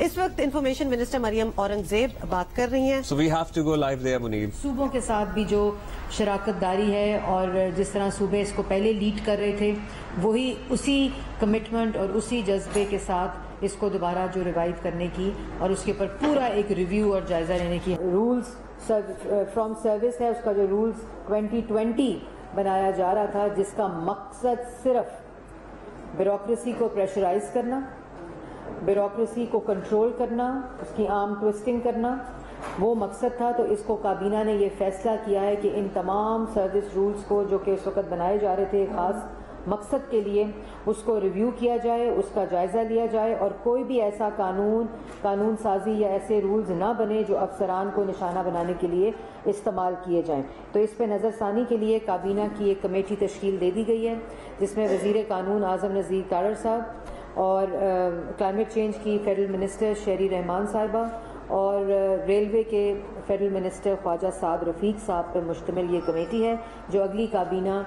اس وقت information minister Maryam Aurangzeb بات کر رہی ہیں. So we have to go live there, منیب. صوبوں کے ساتھ بھی جو شراکت داری ہے اور جس طرح صوبے اس کو پہلے لیڈ کر رہے تھے وہی اسی کمٹمنٹ اور اسی جذبے کے ساتھ اس کو دوبارہ جو ریوائیو کرنے کی اور اس کے اوپر پورا ایک ریویو اور جائزہ لینے کی. رولز فرام سروس ہے اس کا جو رولز 2020 بنایا جا رہا تھا جس کا مقصد صرف بیوروکریسی کو پریشرائز کرنا، بیوروکریسی کو کنٹرول کرنا، اس کی آرم ٹوسٹنگ کرنا، وہ مقصد تھا. تو اس کو کابینہ نے یہ فیصلہ کیا ہے کہ ان تمام سروس رولز کو جو کہ اس وقت بنائے جا رہے تھے خاص مقصد کے لیے اس کو ریویو کیا جائے، اس کا جائزہ لیا جائے اور کوئی بھی ایسا قانون سازی یا ایسے رولز نہ بنے جو افسران کو نشانہ بنانے کے لیے استعمال کیے جائیں. تو اس پہ نظر ثانی کے لیے کابینہ کی ایک کمیٹی تشکیل دے دی گئی ہے جس میں وزیر قانون اعظم نذیر تارڑ صاحب اور کلائمیٹ چینج کی فیڈرل منسٹر شہری رحمان صاحبہ اور ریلوے کے فیڈرل منسٹر خواجہ سعد رفیق صاحب پر مشتمل یہ کمیٹی ہے جو اگلی کابینہ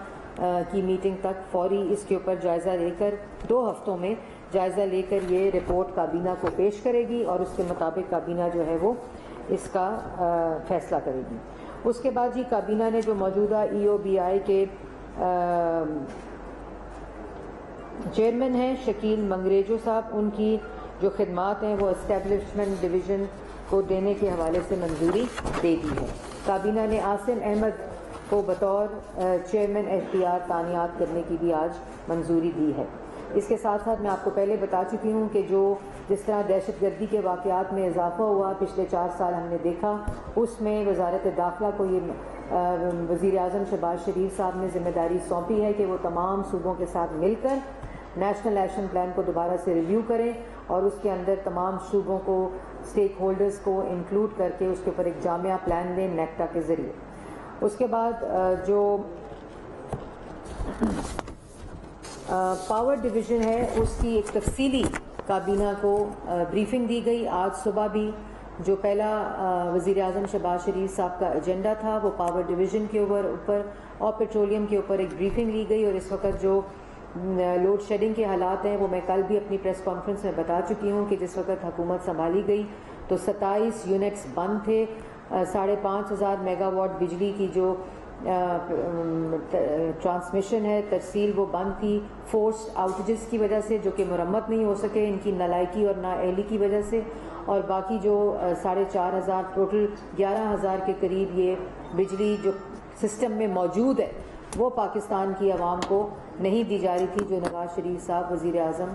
کی میٹنگ تک فوری اس کے اوپر جائزہ لے کر 2 ہفتوں میں جائزہ لے کر یہ رپورٹ کابینہ کو پیش کرے گی اور اس کے مطابق کابینہ جو ہے وہ اس کا فیصلہ کرے گی. اس کے بعد جی کابینہ نے جو موجودہ EOBI کے چیئرمین ہیں شکیل منگریجو صاحب ان کی جو خدمات ہیں وہ اسٹیبلشمنٹ ڈویژن کو دینے کے حوالے سے منظوری دے دی ہے. کابینہ نے عاصم احمد کو بطور چیئرمین اختیار تعینات کرنے کی بھی آج منظوری دی ہے. اس کے ساتھ ساتھ میں آپ کو پہلے بتا چکی ہوں کہ جس طرح دہشت گردی کے واقعات میں اضافہ ہوا پچھلے 4 سال ہم نے دیکھا اس میں وزارت داخلہ کو یہ وزیر اعظم شہباز شریف صاحب نے ذمہ داری سونپی ہے کہ وہ تمام صوبوں کے ساتھ مل کر نیشنل ایکشن پلان کو دوبارہ سے ریویو کریں اور اس کے اندر تمام صوبوں کو اسٹیک ہولڈرز کو انکلوڈ کر کے اس کے اوپر ایک جامع پلان دیں نیکٹا کے ذریعے. اس کے بعد جو پاور ڈویژن ہے اس کی ایک تفصیلی کابینہ کو بریفنگ دی گئی. آج صبح بھی جو پہلا وزیر اعظم شہباز شریف صاحب کا ایجنڈا تھا وہ پاور ڈویژن کے اوپر اور پیٹرولیم کے اوپر ایک بریفنگ لی گئی اور اس وقت جو لوڈ شیڈنگ کے حالات ہیں وہ میں کل بھی اپنی پریس کانفرنس میں بتا چکی ہوں کہ جس وقت حکومت سنبھالی گئی تو 27 یونٹس بند تھے. 5,500 میگا واٹ بجلی کی جو ٹرانسمیشن ہے ترسیل وہ بند تھی فورس آؤٹیجز کی وجہ سے جو کہ مرمت نہیں ہو سکے ان کی نالائکی اور نااہلی کی وجہ سے. اور باقی جو 4,500 ٹوٹل 11,000 کے قریب یہ بجلی جو سسٹم میں موجود ہے وہ پاکستان کی عوام کو نہیں دی جا رہی تھی. جو نواز شریف صاحب وزیر اعظم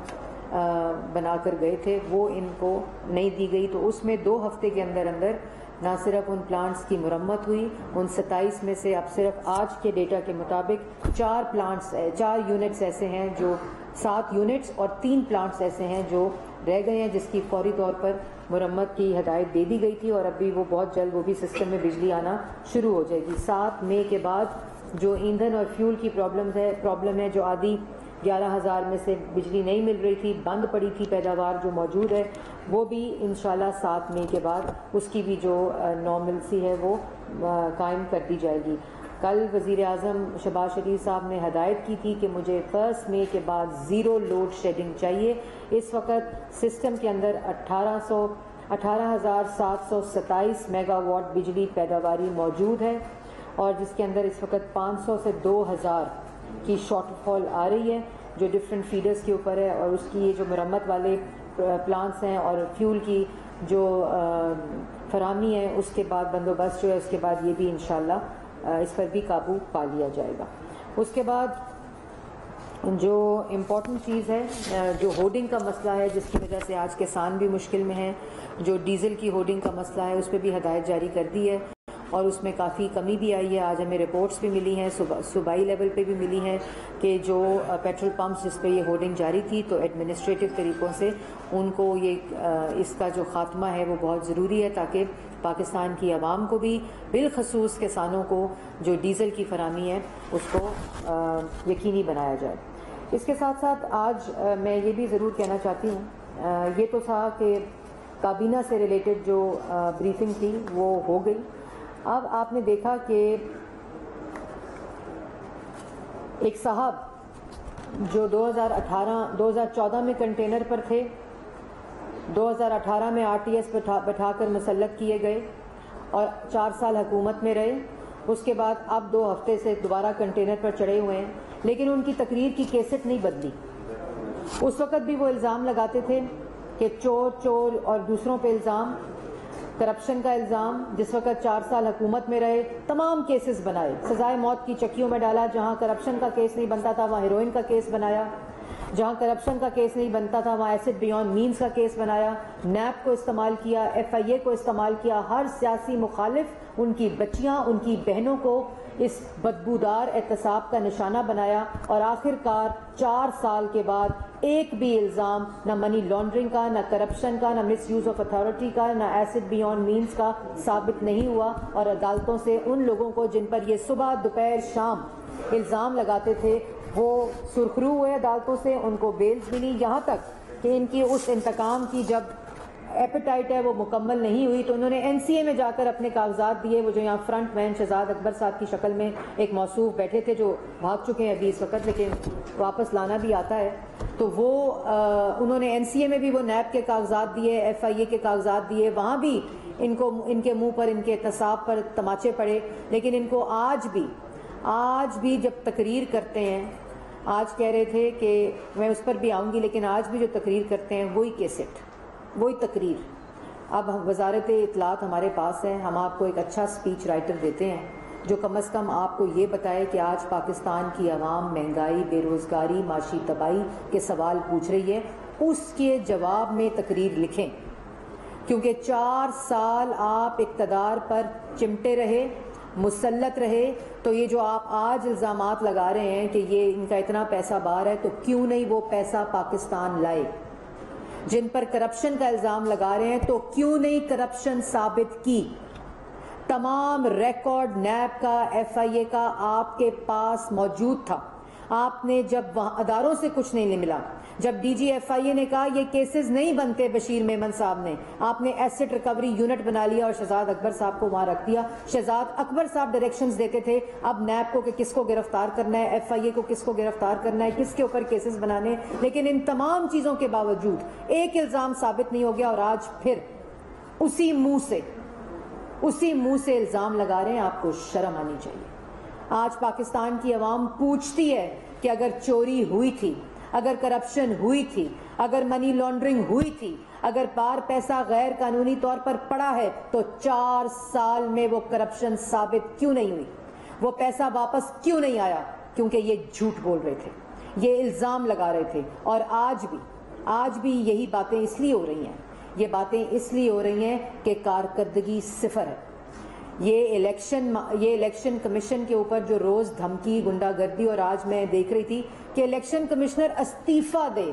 بنا کر گئے تھے وہ ان کو نہیں دی گئی. تو اس میں 2 ہفتے کے اندر نہ صرف ان پلانٹس کی مرمت ہوئی ان 27 میں سے اب صرف آج کے ڈیٹا کے مطابق 4 یونٹس ایسے ہیں جو 7 یونٹس اور 3 پلانٹس ایسے ہیں جو رہ گئے ہیں جس کی فوری طور پر مرمت کی ہدایت دے دی گئی تھی اور ابھی وہ بہت جلد وہ بھی سسٹم میں بجلی آنا شروع ہو جائے گی. 7 مئی کے بعد جو ایندھن اور فیول کی پرابلم ہے جو آدھی 11,000 میں سے بجلی نہیں مل رہی تھی بند پڑی تھی پیداوار جو موجود ہے وہ بھی انشاءاللہ 7 مئی کے بعد اس کی بھی جو نارملسی ہے وہ قائم کر دی جائے گی. کل وزیر اعظم شہباز شریف صاحب نے ہدایت کی تھی کہ مجھے 1 مئی کے بعد 0 لوڈ شیڈنگ چاہیے. اس وقت سسٹم کے اندر 18,727 میگا واٹ بجلی پیداواری موجود ہے اور جس کے اندر اس وقت 500 سے 2,000 کی شارٹ فال آ رہی ہے جو ڈفرینٹ فیڈرز کے اوپر ہے اور اس کی یہ جو مرمت والے پلانٹس ہیں اور فیول کی جو فراہمی ہے اس کے بعد بندوبست جو ہے اس کے بعد یہ بھی انشاءاللہ اس پر بھی قابو پا لیا جائے گا. اس کے بعد جو امپورٹنٹ چیز ہے جو ہوڈنگ کا مسئلہ ہے جس کی وجہ سے آج کسان بھی مشکل میں ہیں جو ڈیزل کی ہوڈنگ کا مسئلہ ہے اس پہ بھی ہدایت جاری کر دی ہے اور اس میں کافی کمی بھی آئی ہے. آج ہمیں رپورٹس بھی ملی ہیں صوبائی لیول پہ بھی ملی ہیں کہ جو پیٹرول پمپس جس پہ یہ ہوڈنگ جاری تھی تو ایڈمنسٹریٹو طریقوں سے ان کو یہ اس کا جو خاتمہ ہے وہ بہت ضروری ہے تاکہ پاکستان کی عوام کو بھی بالخصوص کسانوں کو جو ڈیزل کی فراہمی ہے اس کو یقینی بنایا جائے. اس کے ساتھ ساتھ آج میں یہ بھی ضرور کہنا چاہتی ہوں یہ تو تھا کہ کابینہ سے ریلیٹڈ جو بریفنگ تھی وہ ہو گئی. اب آپ نے دیکھا کہ ایک صاحب جو 2014 میں کنٹینر پر تھے 2018 میں RTS بٹھا کر مسلط کیے گئے اور 4 سال حکومت میں رہے. اس کے بعد اب 2 ہفتے سے دوبارہ کنٹینر پر چڑھے ہوئے ہیں, لیکن ان کی تقریر کی کیسٹ نہیں بدلی. اس وقت بھی وہ الزام لگاتے تھے کہ چور اور دوسروں پہ الزام, کرپشن کا الزام. جس وقت 4 سال حکومت میں رہے تمام کیسز بنائے, سزائے موت کی چکیوں میں ڈالا. جہاں کرپشن کا کیس نہیں بنتا تھا وہاں ہیروئن کا کیس بنایا, جہاں کرپشن کا کیس نہیں بنتا تھا وہاں ایسڈ بیونڈ مینز کا کیس بنایا. نیب کو استعمال کیا, FIA کو استعمال کیا. ہر سیاسی مخالف, ان کی بچیاں, ان کی بہنوں کو اس بدبودار احتساب کا نشانہ بنایا. اور آخر کار 4 سال کے بعد ایک بھی الزام نہ منی لانڈرنگ کا, نہ کرپشن کا, نہ مس یوز آف اتھارٹی کا, نہ ایسڈ بیونڈ مینز کا ثابت نہیں ہوا. اور عدالتوں سے ان لوگوں کو جن پر یہ صبح دوپہر شام الزام لگاتے تھے وہ سرخرو ہوئے عدالتوں سے, ان کو بیلز ملی. یہاں تک کہ ان کی اس انتقام کی جب ایپیٹائٹ ہے وہ مکمل نہیں ہوئی تو انہوں نے NCA میں جا کر اپنے کاغذات دیے. وہ جو یہاں فرنٹ مین شہزاد اکبر صاحب کی شکل میں ایک موصوف بیٹھے تھے جو بھاگ چکے ہیں ابھی اس وقت, لیکن واپس لانا بھی آتا ہے, تو وہ انہوں نے NCA میں بھی وہ نیب کے کاغذات دیے, FIA کے کاغذات دیے. وہاں بھی ان کو ان کے منہ پر, ان کے احتساب پر تماچے پڑے. لیکن ان کو آج بھی جب تقریر کرتے ہیں, آج کہہ رہے تھے کہ میں اس پر بھی آؤں گی, لیکن آج بھی جو تقریر کرتے ہیں وہی کیسٹ, وہی تقریر. اب وزارت اطلاعات ہمارے پاس ہے, ہم آپ کو ایک اچھا سپیچ رائٹر دیتے ہیں جو کم از کم آپ کو یہ بتائے کہ آج پاکستان کی عوام مہنگائی, بے روزگاری, معاشی تباہی کے سوال پوچھ رہی ہے. اس کے جواب میں تقریر لکھیں, کیونکہ 4 سال آپ اقتدار پر چمٹے رہے, مسلط رہے. تو یہ جو آپ آج الزامات لگا رہے ہیں کہ یہ ان کا اتنا پیسہ باہر ہے, تو کیوں نہیں وہ پیسہ پاکستان لائے؟ جن پر کرپشن کا الزام لگا رہے ہیں تو کیوں نہیں کرپشن ثابت کی؟ تمام ریکارڈ نیب کا, FIA کا آپ کے پاس موجود تھا. آپ نے جب وہاں اداروں سے کچھ نہیں ملا, جب DG FIA نے کہا یہ کیسز نہیں بنتے بشیر میمن صاحب نے, آپ نے ایسٹ ریکوری یونٹ بنا لیا اور شہزاد اکبر صاحب کو وہاں رکھ دیا. شہزاد اکبر صاحب ڈائریکشنز دیتے تھے اب نیب کو کہ کس کو گرفتار کرنا ہے, FIA کو کس کو گرفتار کرنا ہے, کس کے اوپر کیسز بنانے. لیکن ان تمام چیزوں کے باوجود ایک الزام ثابت نہیں ہو گیا, اور آج پھر اسی منہ سے الزام لگا رہے ہیں. آپ کو شرم آنی چاہیے. آج پاکستان کی عوام پوچھتی ہے کہ اگر چوری ہوئی تھی, اگر کرپشن ہوئی تھی, اگر منی لانڈرنگ ہوئی تھی, اگر باہر پیسہ غیر قانونی طور پر پڑا ہے, تو 4 سال میں وہ کرپشن ثابت کیوں نہیں ہوئی, وہ پیسہ واپس کیوں نہیں آیا؟ کیونکہ یہ جھوٹ بول رہے تھے, یہ الزام لگا رہے تھے. اور آج بھی یہی باتیں اس لیے ہو رہی ہیں, یہ باتیں اس لیے ہو رہی ہیں کہ کارکردگی صفر ہے. یہ الیکشن کمیشن کے اوپر جو روز دھمکی, گنڈا گردی, اور آج میں دیکھ رہی تھی کہ الیکشن کمشنر استعفیٰ دے.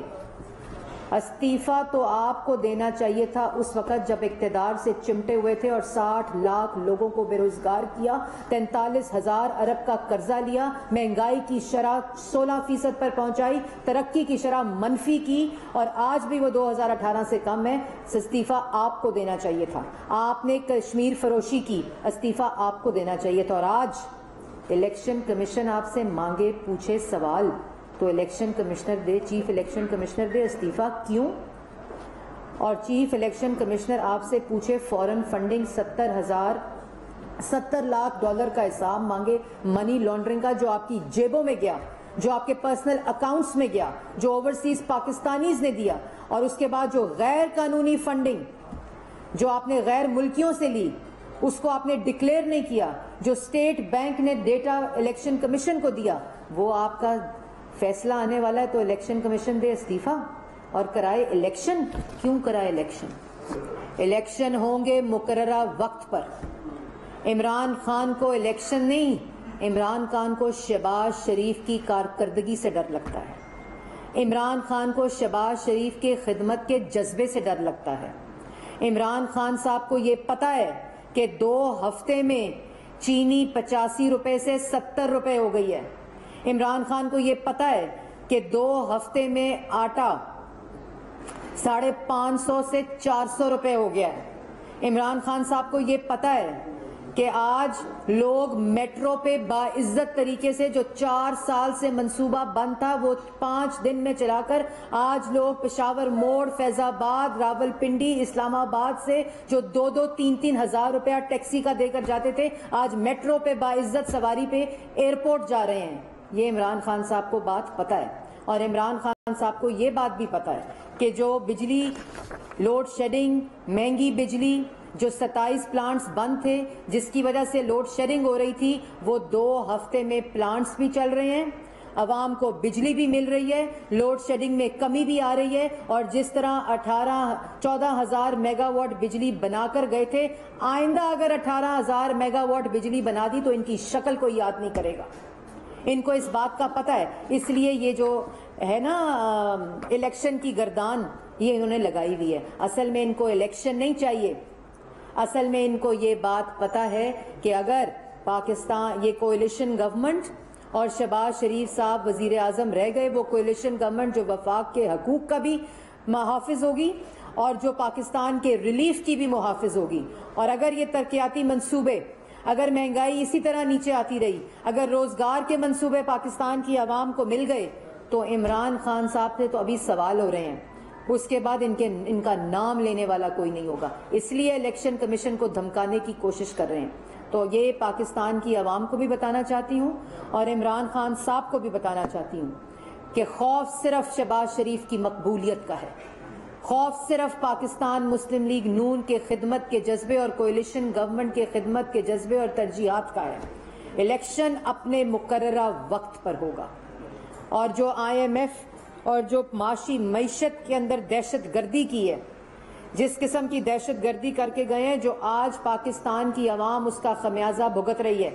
استعفیٰ تو آپ کو دینا چاہیے تھا اس وقت جب اقتدار سے چمٹے ہوئے تھے اور 60 لاکھ لوگوں کو بے روزگار کیا, 43,000 ارب کا قرضہ لیا, مہنگائی کی شرح 16% پر پہنچائی, ترقی کی شرح منفی کی, اور آج بھی وہ 2018 سے کم ہے. استعفیٰ آپ کو دینا چاہیے تھا. آپ نے کشمیر فروشی کی, استعفیٰ آپ کو دینا چاہیے تھا. اور آج الیکشن کمیشن آپ سے مانگے, پوچھے سوال, تو الیکشن کمشنر دے, چیف الیکشن کمشنر دے استعفیٰ. کیوں؟ اور چیف الیکشن کمشنر آپ سے پوچھے فورن فنڈنگ 70 لاکھ ڈالر کا حساب مانگے منی لانڈرنگ کا, جو آپ کی جیبوں میں گیا, جو آپ کے پرسنل اکاؤنٹس میں گیا, جو اوورسیز پاکستانیز نے دیا, اور اس کے بعد جو غیر قانونی فنڈنگ جو آپ نے غیر ملکیوں سے لی اس کو آپ نے ڈکلیئر نہیں کیا, جو اسٹیٹ بینک نے ڈیٹا الیکشن کمیشن کو دیا, وہ آپ کا فیصلہ آنے والا ہے. تو الیکشن کمیشن دے استعفیٰ اور کرائے الیکشن. کیوں کرائے الیکشن؟ الیکشن ہوں گے مقررہ وقت پر. عمران خان کو الیکشن نہیں, عمران خان کو شہباز شریف کی کارکردگی سے ڈر لگتا ہے. عمران خان کو شہباز شریف کے خدمت کے جذبے سے ڈر لگتا ہے. عمران خان صاحب کو یہ پتا ہے کہ 2 ہفتے میں چینی 85 روپے سے 70 روپے ہو گئی ہے. عمران خان کو یہ پتا ہے کہ 2 ہفتے میں آٹا 550 سے 400 روپے ہو گیا ہے. عمران خان صاحب کو یہ پتا ہے کہ آج لوگ میٹرو پہ باعزت طریقے سے جو 4 سال سے منصوبہ بند تھا وہ 5 دن میں چلا کر آج لوگ پشاور موڑ، فیض آباد، راول پنڈی، اسلام آباد سے جو 2-2 3-3 ہزار روپیہ ٹیکسی کا دے کر جاتے تھے آج میٹرو پہ باعزت سواری پہ ایئرپورٹ جا رہے ہیں. یہ عمران خان صاحب کو بات پتہ ہے، اور عمران خان صاحب کو یہ بات بھی پتہ ہے کہ جو بجلی لوڈ شیڈنگ، مہنگی بجلی، جو 27 پلانٹس بند تھے جس کی وجہ سے لوڈ شیڈنگ ہو رہی تھی، وہ 2 ہفتے میں پلانٹس بھی چل رہے ہیں، عوام کو بجلی بھی مل رہی ہے، لوڈ شیڈنگ میں کمی بھی آ رہی ہے. اور جس طرح 14,000 میگا واٹ بجلی بنا کر گئے تھے، آئندہ اگر 18,000 میگا واٹ بجلی بنا دی تو ان کی شکل کوئی یاد نہیں کرے گا. ان کو اس بات کا پتہ ہے، اس لیے یہ جو ہے نا الیکشن کی گردان یہ انہوں نے لگائی ہوئی ہے. اصل میں ان کو الیکشن نہیں چاہیے، اصل میں ان کو یہ بات پتہ ہے کہ اگر پاکستان یہ کوئلیشن گورنمنٹ اور شہباز شریف صاحب وزیر اعظم رہ گئے، وہ کوئلیشن گورنمنٹ جو وفاق کے حقوق کا بھی محافظ ہوگی اور جو پاکستان کے ریلیف کی بھی محافظ ہوگی. اور اگر یہ ترقیاتی منصوبے، اگر مہنگائی اسی طرح نیچے آتی رہی، اگر روزگار کے منصوبے پاکستان کی عوام کو مل گئے تو عمران خان صاحب سے تو ابھی سوال ہو رہے ہیں، اس کے بعد ان کا نام لینے والا کوئی نہیں ہوگا. اس لیے الیکشن کمیشن کو دھمکانے کی کوشش کر رہے ہیں. تو یہ پاکستان کی عوام کو بھی بتانا چاہتی ہوں اور عمران خان صاحب کو بھی بتانا چاہتی ہوں کہ خوف صرف شہباز شریف کی مقبولیت کا ہے، خوف صرف پاکستان مسلم لیگ نون کے خدمت کے جذبے اور کوئلیشن گورنمنٹ کے خدمت کے جذبے اور ترجیحات کا ہے. الیکشن اپنے مقررہ وقت پر ہوگا، اور جو IMF اور جو معیشت کے اندر دہشت گردی کی ہے، جس قسم کی دہشت گردی کر کے گئے ہیں، جو آج پاکستان کی عوام اس کا خمیازہ بھگت رہی ہے،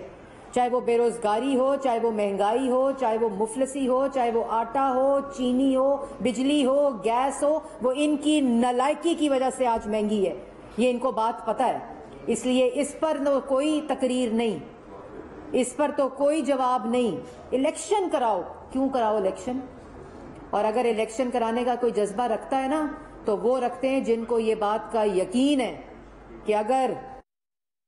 چاہے وہ بے روزگاری ہو، چاہے وہ مہنگائی ہو، چاہے وہ مفلسی ہو، چاہے وہ آٹا ہو، چینی ہو، بجلی ہو، گیس ہو، وہ ان کی نالائکی کی وجہ سے آج مہنگی ہے. یہ ان کو بات پتہ ہے، اس لیے اس پر کوئی تقریر نہیں، اس پر تو کوئی جواب نہیں. الیکشن کراؤ. کیوں کراؤ الیکشن؟ اور اگر الیکشن کرانے کا کوئی جذبہ رکھتا ہے نا تو وہ رکھتے ہیں جن کو یہ بات کا یقین ہے کہ اگر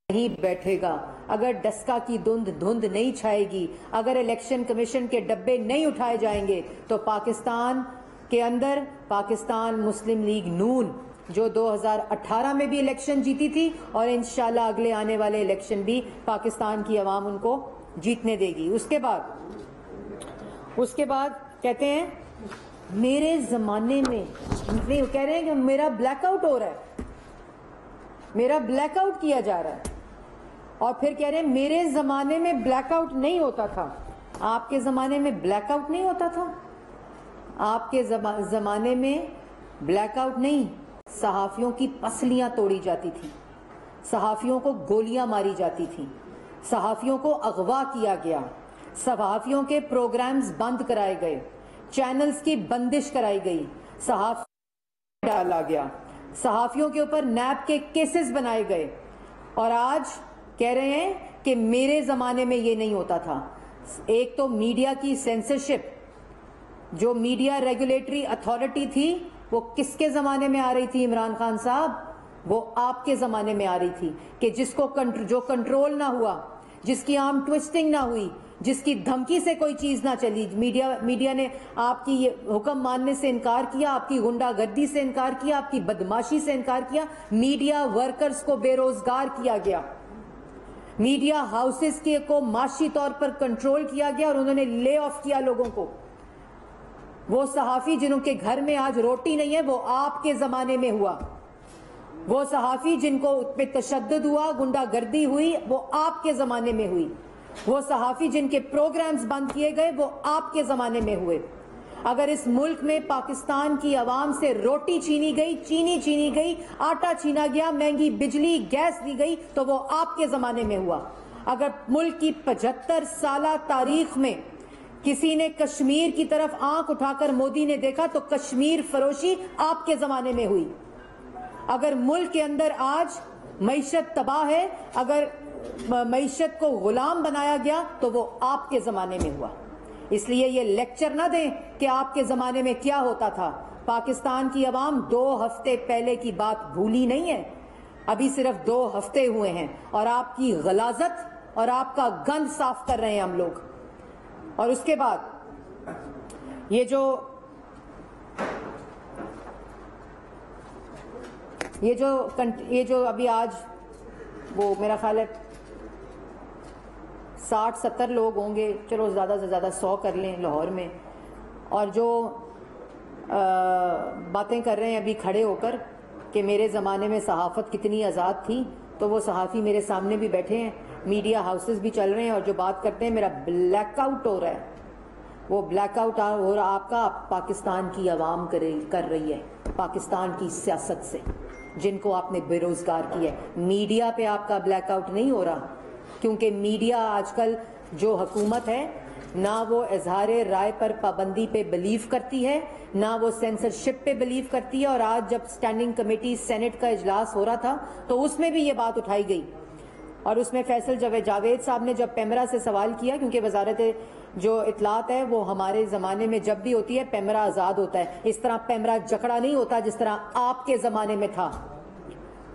نہیں بیٹھے گا، اگر ڈسکا کی دھند نہیں چھائے گی، اگر الیکشن کمیشن کے ڈبے نہیں اٹھائے جائیں گے تو پاکستان کے اندر پاکستان مسلم لیگ نون جو 2018 میں بھی الیکشن جیتی تھی اور انشاءاللہ اگلے آنے والے الیکشن بھی پاکستان کی عوام ان کو جیتنے دے گی. اس کے بعد کہتے ہیں میرے زمانے میں، کہہ رہے ہیں کہ میرا بلیک آؤٹ ہو رہا ہے، میرا بلیک آؤٹ کیا جا رہا ہے، اور پھر کہہ رہے ہیں میرے زمانے میں بلیک آؤٹ نہیں ہوتا تھا. آپ کے زمانے میں بلیک آؤٹ نہیں ہوتا تھا؟ آپ کے زمانے میں بلیک آؤٹ نہیں، صحافیوں کی پسلیاں توڑی جاتی تھی، صحافیوں کو گولیاں ماری جاتی تھی، صحافیوں کو اغوا کیا گیا، صحافیوں کے پروگرامز بند کرائے گئے، چینلز کی بندش کرائی گئی، صحافی ڈالا گیا، صحافیوں کے اوپر نیب کے کیسز بنائے گئے، اور آج کہہ رہے ہیں کہ میرے زمانے میں یہ نہیں ہوتا تھا. ایک تو میڈیا کی سینسرشپ، جو میڈیا ریگولیٹری اتھارٹی تھی وہ کس کے زمانے میں آ رہی تھی عمران خان صاحب؟ وہ آپ کے زمانے میں آ رہی تھی کہ جس کو جو کنٹرول نہ ہوا، جس کی عام ٹوسٹنگ نہ ہوئی، جس کی دھمکی سے کوئی چیز نہ چلی. میڈیا نے آپ کی یہ حکم ماننے سے انکار کیا، آپ کی غنڈہ گردی سے انکار کیا، آپ کی بدماشی سے انکار کیا. میڈیا ورکرز کو بے روزگار کیا گیا، میڈیا ہاؤسز کو معاشی طور پر کنٹرول کیا گیا اور انہوں نے لے آف کیا لوگوں کو. وہ صحافی جنہوں کے گھر میں آج روٹی نہیں ہے وہ آپ کے زمانے میں ہوا. وہ صحافی جن کو پہ تشدد ہوا، غنڈہ گردی ہوئی، وہ آپ کے زمانے میں ہوئی. وہ صحافی جن کے پروگرامز بند کیے گئے وہ آپ کے زمانے میں ہوئے. اگر اس ملک میں پاکستان کی عوام سے روٹی چھینی گئی، چینی چھینی گئی، آٹا چھینا گیا، مہنگی بجلی گیس دی گئی تو وہ آپ کے زمانے میں ہوا. اگر ملک کی 75 سالہ تاریخ میں کسی نے کشمیر کی طرف آنکھ اٹھا کر مودی نے دیکھا تو کشمیر فروشی آپ کے زمانے میں ہوئی. اگر ملک کے اندر آج معیشت تباہ ہے، اگر معیشت کو غلام بنایا گیا تو وہ آپ کے زمانے میں ہوا. اس لیے یہ لیکچر نہ دیں کہ آپ کے زمانے میں کیا ہوتا تھا. پاکستان کی عوام 2 ہفتے پہلے کی بات بھولی نہیں ہے. ابھی صرف 2 ہفتے ہوئے ہیں اور آپ کی غلاظت اور آپ کا گند صاف کر رہے ہیں ہم لوگ. اور اس کے بعد یہ جو ابھی آج وہ میرا خیال ہے 60-70 لوگ ہوں گے, چلو زیادہ سے زیادہ 100 کر لیں لاہور میں, اور جو باتیں کر رہے ہیں ابھی کھڑے ہو کر کہ میرے زمانے میں صحافت کتنی آزاد تھی, تو وہ صحافی میرے سامنے بھی بیٹھے ہیں, میڈیا ہاؤسز بھی چل رہے ہیں, اور جو بات کرتے ہیں میرا بلیک آؤٹ ہو رہا ہے, وہ بلیک آؤٹ ہو رہا آپ کا پاکستان کی عوام کر رہی ہے, پاکستان کی سیاست سے, جن کو آپ نے بے روزگار کیا ہے. میڈیا پہ آپ کا بلیک آؤٹ نہیں ہو رہا, کیونکہ میڈیا آج کل جو حکومت ہے نہ وہ اظہار رائے پر پابندی پہ بلیو کرتی ہے, نہ وہ سینسرشپ پہ بلیو کرتی ہے. اور آج جب اسٹینڈنگ کمیٹی سینٹ کا اجلاس ہو رہا تھا تو اس میں بھی یہ بات اٹھائی گئی, اور اس میں فیصل جاوید صاحب نے جب پیمرا سے سوال کیا, کیونکہ وزارت جو اطلاعات ہے وہ ہمارے زمانے میں جب بھی ہوتی ہے پیمرا آزاد ہوتا ہے, اس طرح پیمرا جکڑا نہیں ہوتا جس طرح آپ کے زمانے میں تھا.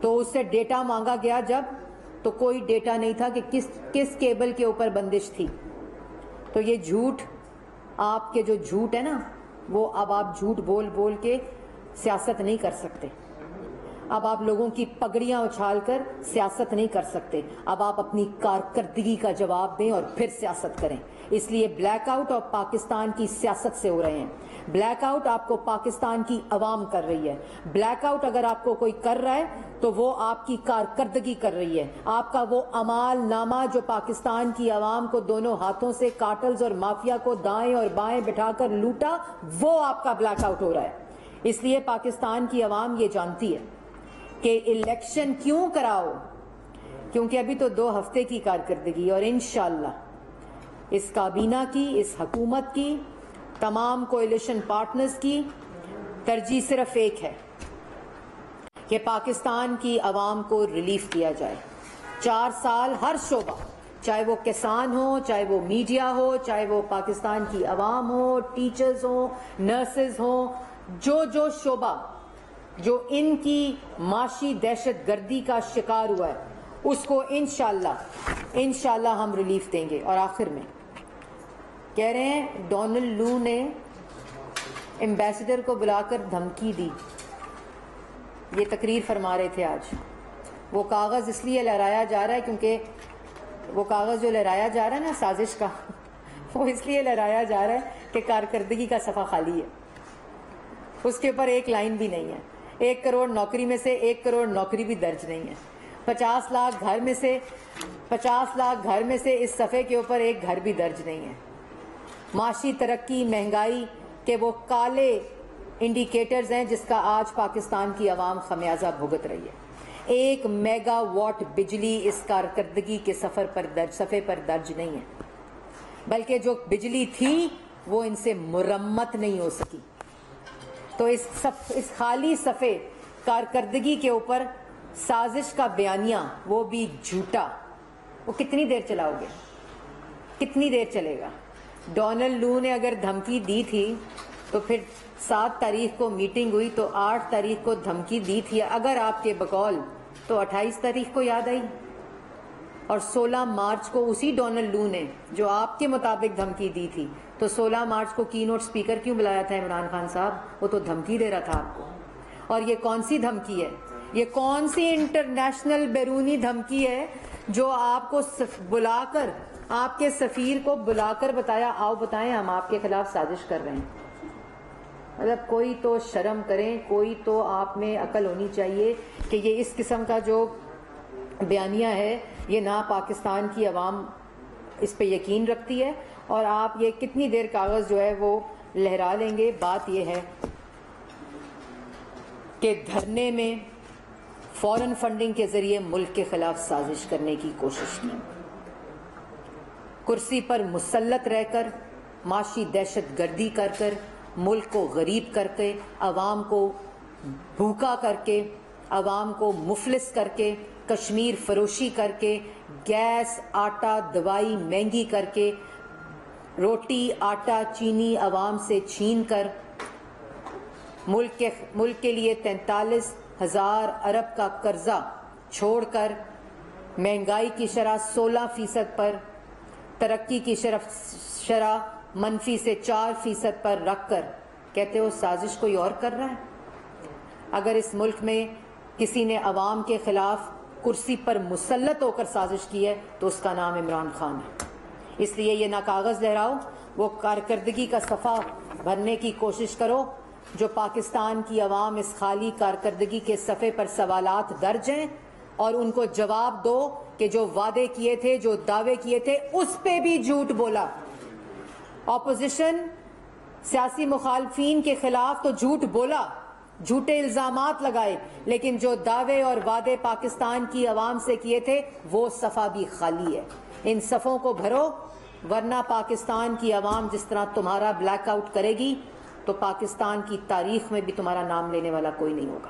تو اس سے ڈیٹا مانگا گیا جب, تو کوئی ڈیٹا نہیں تھا کہ کس کیبل کے اوپر بندش تھی. تو یہ جھوٹ, آپ کے جو جھوٹ ہے نا, وہ اب آپ جھوٹ بول بول کے سیاست نہیں کر سکتے. اب آپ لوگوں کی پگڑیاں اچھال کر سیاست نہیں کر سکتے. اب آپ اپنی کارکردگی کا جواب دیں اور پھر سیاست کریں. اس لیے بلیک آؤٹ اور پاکستان کی سیاست سے ہو رہے ہیں. بلیک آؤٹ آپ کو پاکستان کی عوام کر رہی ہے. بلیک آؤٹ اگر آپ کو کوئی کر رہا ہے تو وہ آپ کی کارکردگی کر رہی ہے. آپ کا وہ اعمال نامہ جو پاکستان کی عوام کو دونوں ہاتھوں سے کارٹلز اور مافیا کو دائیں اور بائیں بٹھا کر لوٹا, وہ آپ کا بلیک آؤٹ ہو رہا ہے. اس لیے پاکستان کی عوام یہ جانتی ہے کہ الیکشن کیوں کراؤ, کیونکہ ابھی تو 2 ہفتے کی کارکردگی, اور انشاءاللہ اس کابینہ کی, اس حکومت کی, تمام کوئلیشن پارٹنرز کی ترجیح صرف ایک ہے کہ پاکستان کی عوام کو ریلیف دیا جائے. 4 سال ہر شعبہ, چاہے وہ کسان ہو, چاہے وہ میڈیا ہو, چاہے وہ پاکستان کی عوام ہو, ٹیچرز ہوں, نرسز ہوں, جو شعبہ جو ان کی معاشی دہشت گردی کا شکار ہوا ہے, اس کو انشاءاللہ ہم ریلیف دیں گے. اور آخر میں کہہ رہے ہیں ڈونلڈ لو نے ایمبیسڈر کو بلا کر دھمکی دی. یہ تقریر فرما رہے تھے آج. وہ کاغذ اس لیے لہرایا جا رہا ہے کیونکہ وہ کاغذ جو لہرایا جا رہا ہے نا سازش کا, وہ اس لیے لہرایا جا رہا ہے کہ کارکردگی کا صفحہ خالی ہے, اس کے اوپر ایک لائن بھی نہیں ہے. 1 کروڑ نوکری میں سے 1 کروڑ نوکری بھی درج نہیں ہے. 50 لاکھ گھر میں سے اس صفحے کے اوپر ایک گھر بھی درج نہیں ہے. معاشی ترقی, مہنگائی کے وہ کالے انڈیکیٹرز ہیں جس کا آج پاکستان کی عوام خمیازہ بھگت رہی ہے. 1 میگا واٹ بجلی اس کارکردگی کے صفحے پر درج نہیں ہے, بلکہ جو بجلی تھی وہ ان سے مرمت نہیں ہو سکی. تو اس خالی صفحے کارکردگی کے اوپر سازش کا بیانیہ, وہ بھی جھوٹا, وہ کتنی دیر چلاؤ گے, کتنی دیر چلے گا؟ ڈونلڈ لو نے اگر دھمکی دی تھی تو پھر 7 تاریخ کو میٹنگ ہوئی تو 8 تاریخ کو دھمکی دی تھی اگر آپ کے بقول, تو 28 تاریخ کو یاد آئی. اور 16 مارچ کو اسی ڈونلڈ لو نے جو آپ کے مطابق دھمکی دی تھی, تو 16 مارچ کو کی نوٹ سپیکر کیوں بلایا تھا عمران خان صاحب؟ وہ تو دھمکی دے رہا تھا آپ کو. اور یہ کون سی دھمکی ہے؟ یہ کون سی انٹرنیشنل بیرونی دھمکی ہے جو آپ کو بلا کر, آپ کے سفیر کو بلا کر بتایا آؤ بتائیں ہم آپ کے خلاف سازش کر رہے ہیں؟ مطلب کوئی تو شرم کریں, کوئی تو آپ میں عقل ہونی چاہیے کہ یہ اس قسم کا جو بیانیہ ہے یہ نہ پاکستان کی عوام اس پہ یقین رکھتی ہے, اور آپ یہ کتنی دیر کاغذ جو ہے وہ لہرا لیں گے. بات یہ ہے کہ دھرنے میں فورن فنڈنگ کے ذریعے ملک کے خلاف سازش کرنے کی کوشش کی, کرسی پر مسلط رہ کر, معاشی دہشت گردی کر ملک کو غریب کر کے, عوام کو بھوکا کر کے, عوام کو مفلس کر کے, کشمیر فروشی کر کے, گیس آٹا دوائی مہنگی کر کے, روٹی آٹا چینی عوام سے چھین کر, ملک کے لیے 43,000 ارب کا قرضہ چھوڑ کر مہنگائی کی شرح 16% پر، ترقی کی شرح منفی سے 4% پر رکھ کر کہتے ہو سازش کوئی اور کر رہا ہے؟ اگر اس ملک میں کسی نے عوام کے خلاف کرسی پر مسلط ہو کر سازش کی ہے تو اس کا نام عمران خان ہے. اس لیے یہ نہ کاغذ لہراؤ، وہ کارکردگی کا صفحہ بھرنے کی کوشش کرو جو پاکستان کی عوام اس خالی کارکردگی کے صفحے پر سوالات درج ہیں، اور ان کو جواب دو کہ جو وعدے کیے تھے، جو دعوے کیے تھے، اس پہ بھی جھوٹ بولا. اپوزیشن سیاسی مخالفین کے خلاف تو جھوٹ بولا، جھوٹے الزامات لگائے، لیکن جو دعوے اور وعدے پاکستان کی عوام سے کیے تھے وہ صفحہ بھی خالی ہے. ان صفوں کو بھرو، ورنہ پاکستان کی عوام جس طرح تمہارا بلیک آؤٹ کرے گی تو پاکستان کی تاریخ میں بھی تمہارا نام لینے والا کوئی نہیں ہوگا.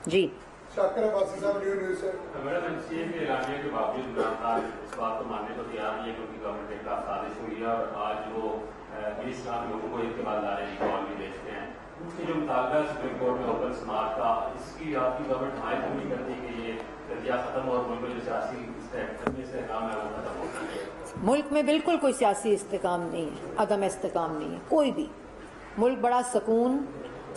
جی شاکر عباسی صاحب، نیو نیوز سے. میڈم NCA کے اعلامیہ کے باوجود عمران خان اس بات کو ماننے کو تیار نہیں ہے کہ ان کی گورنمنٹ کے خلاف سازش ہوئی ہے، اور آج وہ 20 لاکھ لوگوں کو اعتماد لانے کی کال بھی بھیجتے ہیں. یہ جو مطالبہ سپریم کورٹ میں اوپن سماعت کا، اس کی آپ کی گورنمنٹ حمایت نہیں کرتی کہ یہ قضیہ ختم اور ملک میں جو سیاسی استحکام ہے وہ ختم ہو سکے؟ ملک میں بالکل کوئی سیاسی استحکام نہیں ہے، عدم استحکام نہیں ہے کوئی بھی. ملک بڑا سکون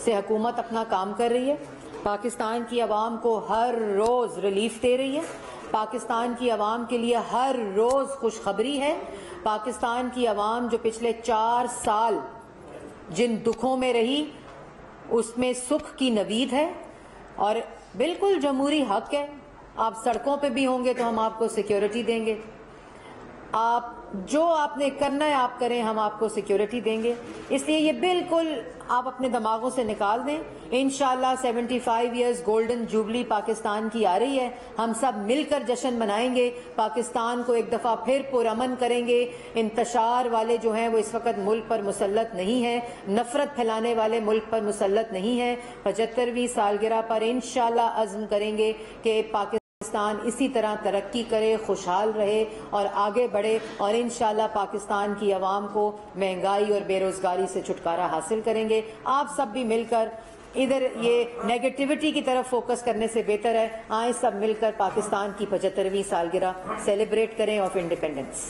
سے حکومت اپنا کام کر رہی ہے. پاکستان کی عوام کو ہر روز ریلیف دے رہی ہے. پاکستان کی عوام کے لیے ہر روز خوشخبری ہے. پاکستان کی عوام جو پچھلے 4 سال جن دکھوں میں رہی اس میں سکھ کی نوید ہے، اور بالکل جمہوری حق ہے. آپ سڑکوں پہ بھی ہوں گے تو ہم آپ کو سیکیورٹی دیں گے. آپ جو آپ نے کرنا ہے آپ کریں، ہم آپ کو سیکیورٹی دیں گے. اس لیے یہ بالکل آپ اپنے دماغوں سے نکال دیں. انشاءاللہ 75 ایئرز گولڈن جوبلی پاکستان کی آ رہی ہے. ہم سب مل کر جشن منائیں گے، پاکستان کو ایک دفعہ پھر پرامن کریں گے. انتشار والے جو ہیں وہ اس وقت ملک پر مسلط نہیں ہیں، نفرت پھیلانے والے ملک پر مسلط نہیں ہیں. 75ویں سالگرہ پر انشاءاللہ عزم کریں گے کہ پاکستان اسی طرح ترقی کرے، خوشحال رہے اور آگے بڑھے، اور انشاءاللہ پاکستان کی عوام کو مہنگائی اور بے روزگاری سے چھٹکارا حاصل کریں گے. آپ سب بھی مل کر ادھر یہ نیگیٹیوٹی کی طرف فوکس کرنے سے بہتر ہے آئیں سب مل کر پاکستان کی 75ویں سالگرہ سیلیبریٹ کریں آف انڈیپینڈنس.